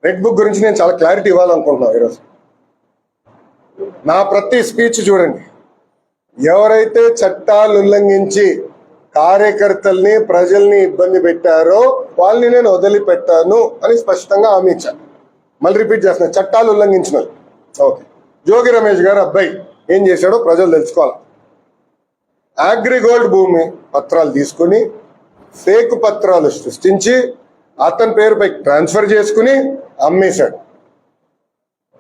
Red book గురించి నేను చాలా క్లారిటీ ఇవ్వాలనుకుంటున్నాను ఈరోజు. నా ప్రతి స్పీచ్ చూడండి, ఎవరైతే చట్టాలు ఉల్లంఘించి కార్యకర్తల్ని ప్రజల్ని ఇబ్బంది పెట్టారో వాళ్ళని నేను వదిలిపెట్టాను అని స్పష్టంగా హామీ ఇచ్చాను. మళ్ళీ రిపీట్ చేస్తున్నా, చట్టాలు ఉల్లంఘించిన ఓకే. జోగి రమేష్ గారు అబ్బాయి ఏం చేశాడో ప్రజలు తెలుసుకోవాలి. అగ్రిగోల్డ్ భూమి పత్రాలు తీసుకుని ఫేక్ పత్రాలు సృష్టించి అతని పేరుపై ట్రాన్స్ఫర్ చేసుకుని అమ్మేశాడు.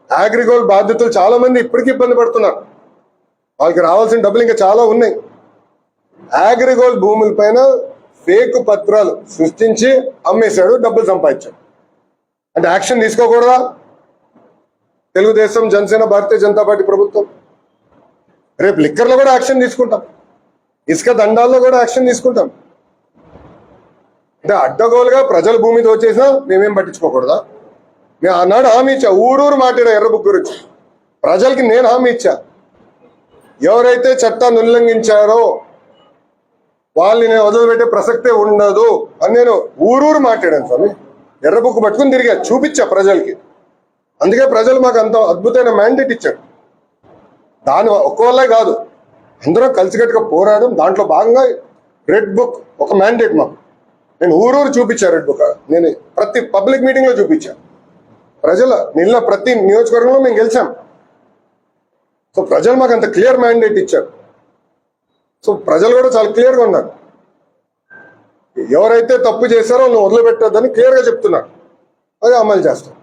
అగ్రిగోల్డ్ బాధితులు చాలా మంది ఇప్పటికీ ఇబ్బంది పడుతున్నారు. వాళ్ళకి రావాల్సిన డబ్బులు ఇంకా చాలా ఉన్నాయి. అగ్రిగోల్డ్ భూముల పైన ఫేక్ పత్రాలు సృష్టించి అమ్మేశాడు, డబ్బులు సంపాదించాడు. అంటే యాక్షన్ తీసుకోకూడదా? తెలుగుదేశం, జనసేన, భారతీయ జనతా పార్టీ ప్రభుత్వం రేపు లిక్కర్లో కూడా యాక్షన్ తీసుకుంటాం, ఇసుక దండాల్లో కూడా యాక్షన్ తీసుకుంటాం. అంటే అడ్డగోలుగా ప్రజల భూమి దోచేసినా మేమేం పట్టించుకోకూడదా? నేను ఆనాడు హామీ ఇచ్చా, ఊరూరు మాట్లాడా ఎర్ర బుక్ గురించి. ప్రజలకి నేను హామీ ఇచ్చా, ఎవరైతే చట్టాన్ని ఉల్లంఘించారో వాళ్ళని నేను వదిలిపెట్టే ప్రసక్తే ఉండదు అని నేను ఊరూరు మాట్లాడాను స్వామి. ఎర్ర బుక్ పట్టుకుని తిరిగా చూపించా ప్రజలకి. అందుకే ప్రజలు మాకు అంత అద్భుతమైన మ్యాండేట్ ఇచ్చారు. దాని ఒక్కవల్లే కాదు, అందరం కలిసికట్టుగా పోరాడడం. దాంట్లో భాగంగా రెడ్ బుక్ ఒక మ్యాండేట్ మాకు. నేను ఊరూరు చూపించా రెడ్ బుక్. నేను ప్రతి పబ్లిక్ మీటింగ్ లో చూపించా. ప్రజల నిన్న ప్రతి నియోజకవర్గంలో మేము గెలిచాం. సో ప్రజలు మాకు అంత క్లియర్ మ్యాండేట్ ఇచ్చారు. సో ప్రజలు కూడా చాలా క్లియర్గా ఉన్నారు. ఎవరైతే తప్పు చేశారో నువ్వు వదిలిపెట్టొద్దని క్లియర్గా చెప్తున్నారు. అది అమలు చేస్తాం.